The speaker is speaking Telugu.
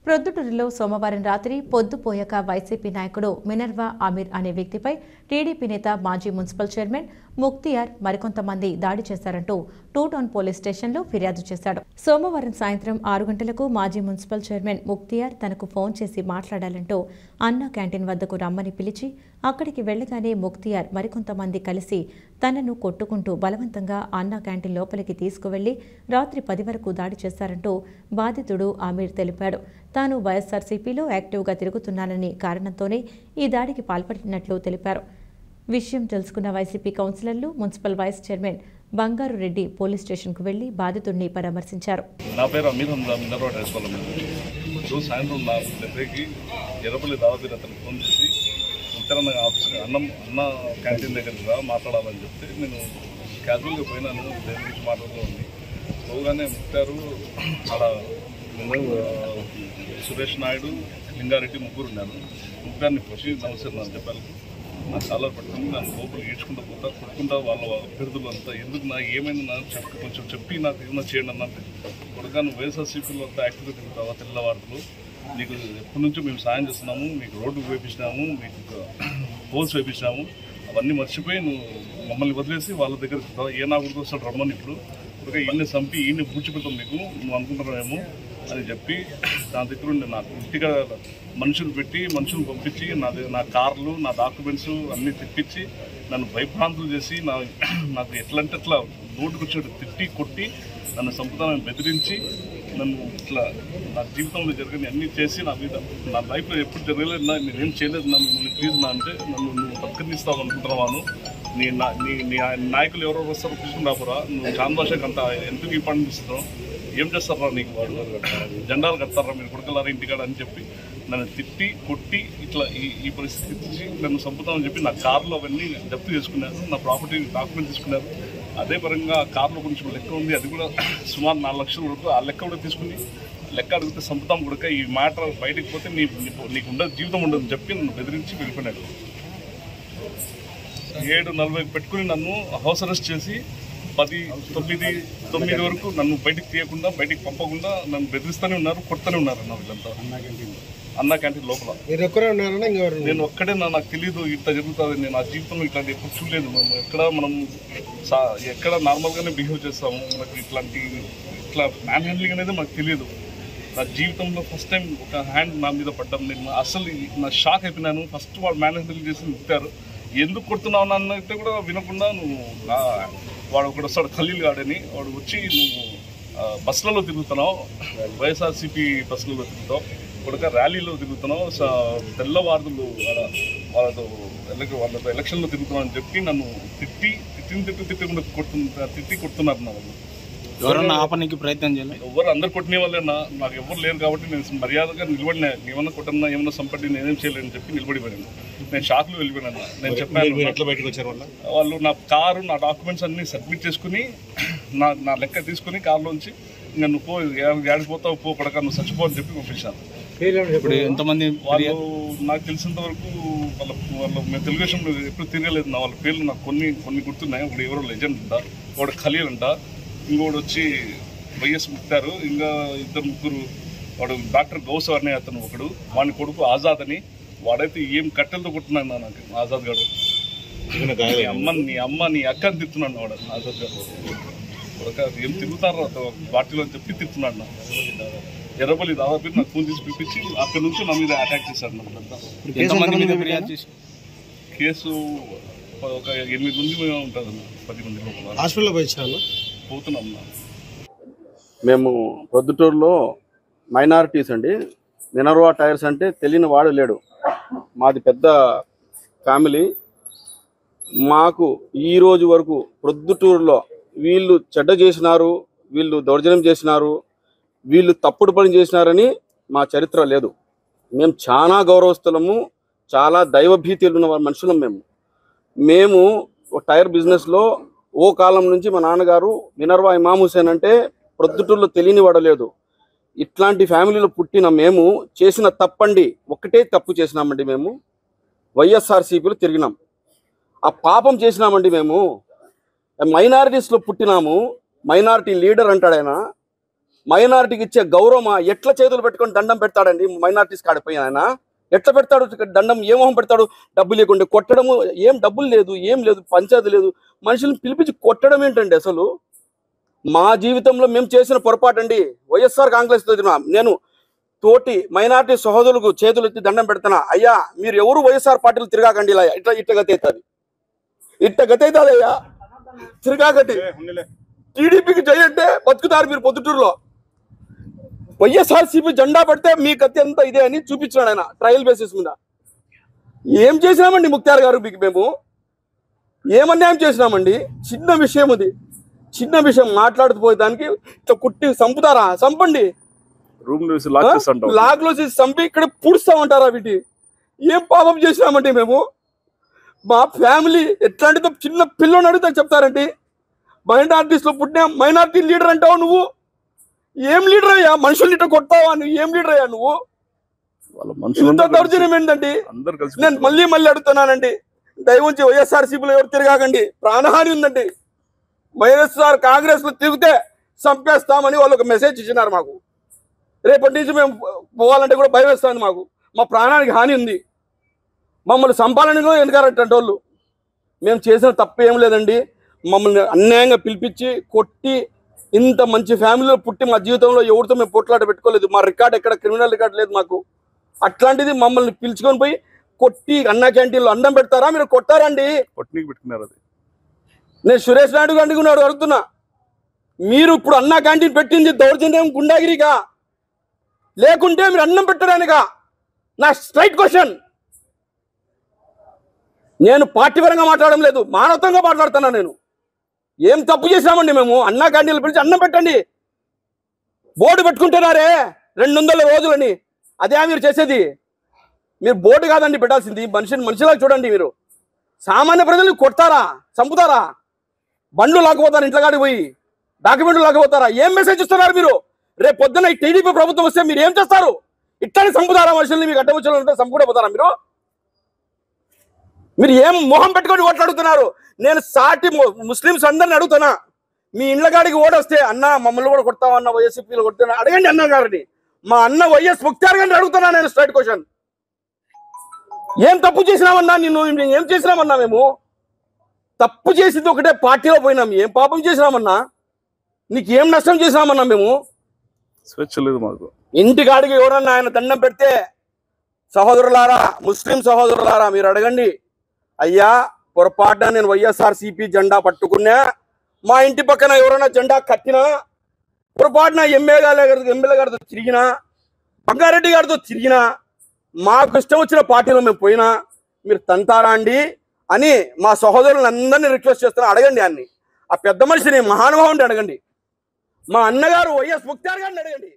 ప్రొద్దుటూరులో సోమవారం రాత్రి పొద్దుపోయాక వైసీపీ నాయకుడు మినర్వా ఆమీర్ అనే వ్యక్తిపై టీడీపీ నేత మాజీ మున్సిపల్ చైర్మన్ ముక్తియార్ మరికొంతమంది దాడి చేశారంటూ టౌన్ పోలీస్ స్టేషన్లో ఫిర్యాదు చేశాడు. సోమవారం సాయంత్రం 6 గంటలకు మాజీ మున్సిపల్ చైర్మన్ ముక్తియార్ తనకు ఫోన్ చేసి మాట్లాడాలంటూ అన్నా క్యాంటీన్ వద్దకు రమ్మని పిలిచి అక్కడికి వెళ్లగానే ముక్తియార్ మరికొంతమంది కలిసి తనను కొట్టుకుంటూ బలవంతంగా అన్నా క్యాంటీన్ లోపలికి తీసుకువెళ్లి రాత్రి 10 వరకు దాడి చేశారంటూ బాధితుడు ఆమీర్ తెలిపాడు. తాను వైఎస్ఆర్సీపీలో యాక్టివ్గా తిరుగుతున్నానని కారణంతోనే ఈ దాడికి పాల్పడినట్లు తెలిపారు. విషయం తెలుసుకున్న వైసీపీ కౌన్సిలర్లు మున్సిపల్ వైస్ చైర్మన్ బంగారు రెడ్డి పోలీస్ స్టేషన్కు వెళ్లి బాధితుడిని పరామర్శించారు. నా పేరు అమీర్ సాయంత్రం 4 ఎర్రపల్లి దాదాపు అతను ఫోన్ చేసి ఉత్తరాన్న ఆఫీస్ అన్న క్యాంటీన్ దగ్గర మాట్లాడాలని చెప్తే నేను క్యాజువల్గా పోయినాను. దేని గురించి మాట్లాడుతూ పోగానే ముక్తారు అలా సురేష్ నాయుడు లింగారెడ్డి ముగ్గురు ఉన్నారు. ముగ్గురిని వచ్చి నమస్తే అని చెప్పాలి. నా చాలా పట్టుకుని నన్ను లోపల ఈడ్చుకుంటూ పోతా కొట్టుకుంటా వాళ్ళ అభ్యర్థులు అంతా ఎందుకు నాకు ఏమైంది నాకు కొంచెం చెప్పి నాకు ఏమైనా చేయండి అన్నట్టు కొడుగా నువ్వు వైఎస్ఆర్సీపీలో అంతా యాక్టివ్గా తిరుగుతావా తెల్లవారులు నీకు ఎప్పటి నుంచో మేము సాయం చేస్తున్నాము, మీకు రోడ్డు వేపించినాము, మీకు పోల్స్ వేపించినాము, అవన్నీ మర్చిపోయి నువ్వు మమ్మల్ని వదిలేసి వాళ్ళ దగ్గర ఏ నా గుడికి వస్తాడు రమ్మని ఇప్పుడు ఈయన్ని చంపి ఈయన్ని పూడ్చిపెడతాం నీకు నువ్వు అనుకుంటున్నావేమో అని చెప్పి దాని దగ్గర ఉండి నాకు ఇంటిగా మనుషులు పెట్టి మనుషులు పంపించి నా కార్లు నా డాక్యుమెంట్స్ అన్నీ తెప్పించి నన్ను భయభ్రాంతులు చేసి నాకు ఎట్లా అంటే అట్లా రోడ్డుకు వచ్చి తిట్టి కొట్టి నన్ను సంపుతానని బెదిరించి నన్ను ఇట్లా నా జీవితంలో జరిగిన అన్నీ చేసి నా మీద నా లైఫ్లో ఎప్పుడు జరగలేదు నేనేం చేయలేదు నా మిమ్మల్ని ప్లీజ్ నా అంటే నన్ను నువ్వు బతికిస్తావు అనుకుంటున్నాను. నీ నాయకులు ఎవరెవరు వస్తారో కూర్చుని రాపురా నువ్వు చాంద్ భాషకు అంత ఎందుకు ఈ పని ఇస్తున్నావు ఏం చేస్తారా నీకు వాడు జెండాలు కడతారా మీరు కొడుకులారా ఇంటికాడ అని చెప్పి నన్ను తిట్టి కొట్టి ఇట్లా ఈ పరిస్థితి ఇచ్చి నన్ను చంపుతామని చెప్పి నా కార్లో అవన్నీ జప్తు చేసుకున్నారు, నా ప్రాపర్టీ డాక్యుమెంట్ తీసుకున్నారు. అదే పరంగా కార్లో కొంచెం లెక్క ఉంది, అది కూడా సుమారు 4 లక్షల వరకు ఆ లెక్క కూడా తీసుకుని లెక్క అడిగితే చంపుతాం కూడా ఈ మ్యాటర్ బయటకు పోతే నీకు ఉండదు జీవితం ఉండదని చెప్పి నన్ను బెదిరించి వెళ్ళిపోయినాడు. 7:40 పెట్టుకుని నన్ను హౌస్ అరెస్ట్ చేసి 9 వరకు నన్ను బయటికి తీయకుండా బయటికి పంపకుండా నన్ను బెదిరిస్తూనే ఉన్నారు, కొడుతూనే ఉన్నారు అన్న వీళ్ళంతా అన్నా క్యాంటీన్ లోపల. నేను ఒక్కడే నాకు తెలియదు ఇంత జరుగుతుంది, నేను ఆ జీవితంలో ఇట్లాంటి ఎప్పుడు చూడలేదు. ఎక్కడ నార్మల్గానే బిహేవ్ చేస్తాము, మనకు ఇట్లా మ్యాన్ హ్యాండ్లింగ్ అనేది మనకు తెలియదు. నా జీవితంలో ఫస్ట్ టైం ఒక హ్యాండ్ నా మీద పడ్డాను. నేను అసలు నా షాక్ అయిపోయినాను. ఫస్ట్ వాడు మ్యాన్ హ్యాండ్లింగ్ చేసి ముట్టారు, ఎందుకు కొడుతున్నావు అన్నట్టు కూడా వినకుండా నువ్వు వాడు ఒకటి వస్తాడు ఖలీల్ గాడని వాడు వచ్చి నువ్వు బస్సులలో తిరుగుతున్నావు, వైఎస్ఆర్సీపీ బస్సులలో తిరుగుతావు, కొడుక ర్యాలీలో తిరుగుతున్నావు, తెల్లవారులు వాళ్ళతో ఎలక్షన్లో తిరుగుతున్నావు అని చెప్పి నన్ను తిట్టి కొడుతున్నారు. నా వాళ్ళు ఎవరన్నా ఆపడానికి ప్రయత్నం చేయాలి, ఎవరు అందరు కొట్టిన వాళ్ళే నాకు ఎవరు లేరు కాబట్టి నేను మర్యాదగా నిలబడినా. ఏమన్నా కొట్టన్నా ఏమన్నా సంపట్టి నేనేం చేయలేని చెప్పి నిలబడిపోయాను. నేను షాక్లో వెళ్ళిపోయినా. నేను చెప్పాను ఎట్లా బయటకు వచ్చారు వాళ్ళు నా కారు నా డాక్యుమెంట్స్ అన్ని సబ్మిట్ చేసుకుని నా లెక్క తీసుకుని కారులోంచి ఇంకా నువ్వు పో ఏడిపోతావు పో పడక నువ్వు చచ్చిపో అని చెప్పి పంపించాను. ఇప్పుడు ఎంతమంది వాళ్ళు నాకు తెలిసినంత వరకు వాళ్ళు మేము తెలుగుదేశంలో ఎప్పుడు తిరగలేదు. నా వాళ్ళ పేర్లు నాకు కొన్ని గుర్తున్నాయి. ఒకడు ఎవరో లెజెండ్ అంట, ఒకడు ఖలీల్ అంట, ఇంకోటి వచ్చి వైఎస్ ముక్తారు, ఇంకా 2-3 వాడు డాక్టర్ గౌస్ అనే అతను ఒకడు, వాని కొడుకు ఆజాద్ అని, వాడైతే ఏం కట్టెలతో కొట్టున్నాడు నాకు ఆజాద్ గారు. నీ అమ్మ నీ అక్క అని తిరుగుతున్నాడు వాడు ఆజాద్ గారు. ఏం తిరుగుతారు పార్టీలో అని చెప్పి తిరుగుతున్నాడు. నా ఎర్రపల్లి దాదాపు నాకు ఫోన్ తీసి పిలిపించి అక్కడి నుంచి నా మీద అటాక్ చేశారు. నమ్మంతా కేసు ఒక 8 మంది ఉంటుంది, 10 మంది లోపల హాస్పిటల్లో పోతున్నాం. మేము ప్రొద్దుటూరులో మైనారిటీస్ అండి. మినర్వా టైర్స్ అంటే తెలియని వాడు లేడు. మాది పెద్ద ఫ్యామిలీ. మాకు ఈ రోజు వరకు ప్రొద్దుటూరులో వీళ్ళు చెడ్డ చేసినారు, వీళ్ళు దౌర్జన్యం చేసినారు, వీళ్ళు తప్పుడు పని చేసినారని మా చరిత్ర లేదు. మేము చాలా గౌరవస్తులము, చాలా దైవభీతిలు ఉన్న మనుషులం. మేము టైర్ బిజినెస్లో ఓ కాలం నుంచి మా నాన్నగారు మినర్వా ఇమామ్ హుసేన్ అంటే ప్రొద్దుటూరులో తెలియని వాడలేదు. ఇట్లాంటి ఫ్యామిలీలో పుట్టిన మేము చేసిన తప్పండి, ఒకటే తప్పు చేసినామండి. మేము వైఎస్ఆర్సీపీలో తిరిగినాం, ఆ పాపం చేసినామండి. మేము మైనారిటీస్లో పుట్టినాము, మైనారిటీ లీడర్ అంటాడు ఆయన. మైనారిటీకి ఇచ్చే గౌరవమా? ఎట్లా చేతులు పెట్టుకొని దండం పెడతాడండి మైనారిటీస్ కాడిపోయి ఆయన? ఎట్లా పెడతాడు దండం? ఏ మొహం పెడతాడు? డబ్బు లేకుండా కొట్టడము, ఏం డబ్బులు లేదు, ఏం లేదు, పంచాయతీ లేదు, మనుషులను పిలిపించి కొట్టడం ఏంటండి అసలు? మా జీవితంలో మేము చేసిన పొరపాటు అండి. వైఎస్ఆర్ కాంగ్రెస్ నేను తోటి మైనారిటీ సహోదరులకు చేతులు ఎత్తి దండం పెడుతున్నా. అయ్యా, మీరు ఎవరు వైఎస్ఆర్ పార్టీలు తిరగాకండి, ఇలా ఇట్ట గతి అవుతుంది, ఇట్ట గతి అవుతుంది అయ్యా, తిరగాకండి. టీడీపీకి జై అంటే బతుకుతారు మీరు. పొద్దుటూరులో వైఎస్ఆర్సీపీ జెండా పెడితే మీ గతి ఎంత ఇదే అని చూపించాడు ఆయన ట్రయల్ బేసిస్ మీద. ఏం చేసినామండి ముక్తార్ గారు మీకు? మేము ఏమన్యాయం చేసినామండి? చిన్న విషయం అది, చిన్న విషయం మాట్లాడుతూ పోయేదానికి ఇట్లా కుట్టి చంపుతారా? చంపండి, లాక్ లో చంపి ఇక్కడ పూడుస్తామంటారా? వీటి ఏం పాపం చేసినామండి మేము? మా ఫ్యామిలీ ఎట్లాంటిదో చిన్న పిల్లని అడిగితే చెప్తారండి. మైనార్టీస్ లో పుట్టిన మైనార్టీ లీడర్ అంటావు నువ్వు. ఏం లీడర్ అయ్యా? మనుషుల్ని ఇట్లా కొడతావా నువ్వు? ఏం లీడర్ అయ్యా నువ్వు? ఇంత దౌర్జన్యం ఏంటండి? నేను మళ్ళీ అడుగుతున్నానండి, దయవుంచి వైఎస్ఆర్సీపీలో ఎవరు తిరగాకండి, ప్రాణహాని ఉందండి. వైఎస్ఆర్ కాంగ్రెస్ లో తిరిగితే చంపేస్తామని వాళ్ళు ఒక మెసేజ్ ఇచ్చినారు మాకు. రేపటి నుంచి మేము పోవాలంటే కూడా భయం వేస్తుంది మాకు. మా ప్రాణానికి హాని ఉంది, మమ్మల్ని చంపాలని కూడా ఎందుకంటే వాళ్ళు. మేము చేసిన తప్పు ఏం లేదండి. మమ్మల్ని అన్యాయంగా పిలిపించి కొట్టి, ఇంత మంచి ఫ్యామిలీలో పుట్టి మా జీవితంలో ఎవరితో మేము పోట్లాట పెట్టుకోలేదు. మా రికార్డ్ ఎక్కడ క్రిమినల్ రికార్డ్ లేదు మాకు. అట్లాంటిది మమ్మల్ని పిలుచుకొని పోయి కొట్టి అన్నా క్యాంటీన్లో అన్నం పెడతారా? మీరు కొట్టారండి. పెట్టుకున్నారు. అది నేను సురేష్ నాయుడు అడుగున్నాడు, అడుగుతున్నా, మీరు ఇప్పుడు అన్నా క్యాంటీన్ పెట్టింది దౌర్జన్యం, గుండాగిరిగా, లేకుంటే మీరు అన్నం పెట్టడానికా? నా స్ట్రైట్ క్వశ్చన్. నేను పార్టీ పరంగా మాట్లాడడం లేదు, మానవతంగా మాట్లాడుతున్నా. నేను ఏం తప్పు చేసినామండి మేము? అన్నా క్యాంటీన్లు పిలిచి అన్నం పెట్టండి, బోర్డు పెట్టుకుంటున్నారే 200 రోజులని, అదే మీరు చేసేది? మీరు బోర్డు కాదండి పెట్టాల్సింది, మనిషిలాగా చూడండి. మీరు సామాన్య ప్రజల్ని కొడతారా? చంపుతారా? బండ్లు లాకపోతారా? ఇంట్లో కాడికి పోయి డాక్యుమెంట్లు లాకపోతారా? ఏం మెసేజ్ ఇస్తున్నారు మీరు? రేపు పొద్దున్న ఈ టీడీపీ ప్రభుత్వం వస్తే మీరు ఏం చేస్తారు? ఇట్లానే చంపుతారా మనుషుల్ని? మీకు అడ్డముచ్చలు చంపుకుంటే పోతారా మీరు? మీరు ఏం మొహం పెట్టుకొని ఓట్లాడుతున్నారు? నేను సాటి ముస్లిమ్స్ అందరిని అడుగుతున్నా, మీ ఇండ్ల కాడికి ఓడొస్తే అన్న మమ్మల్ని కూడా కొడతావా అన్న, వైఎస్పీలు కొడుతున్నా అడగండి అన్న గారిని. మా అన్న వైఎస్ ముక్తార్ గారిని అడుగుతున్నా నేను స్ట్రైట్ క్వశ్చన్. ఏం తప్పు చేసినామన్నా? నిన్ను ఏం చేసినామన్నా? మేము తప్పు చేసింది ఒకటే, పార్టీలో పోయినాం. ఏం పాపం చేసినామన్నా? నీకేం నష్టం చేసినామన్నా? మేము స్వేచ్ఛ లేదు మాకు. ఇంటికాడికి ఎవరన్నా ఆయన దండం పెడితే, సహోదరులారా, ముస్లిం సహోదరులారా, మీరు అడగండి, అయ్యా పొరపాటున నేను వైఎస్ఆర్సీపీ జెండా పట్టుకున్నా, మా ఇంటి పక్కన ఎవరైనా జెండా కట్టినా, పొరపాటున ఎమ్మెల్యే గారితో తిరిగినా, బంగారెడ్డి గారితో తిరిగినా, మాకు ఇష్టం వచ్చిన పార్టీలో మేము పోయినా మీరు తంతారా అండి అని మా సహోదరులందరినీ రిక్వెస్ట్ చేస్తున్నా. అడగండి అన్ని, ఆ పెద్ద మనిషిని, మహానుభావుని అడగండి, మా అన్నగారు వైఎస్ ముక్తార్ గారిని అడగండి.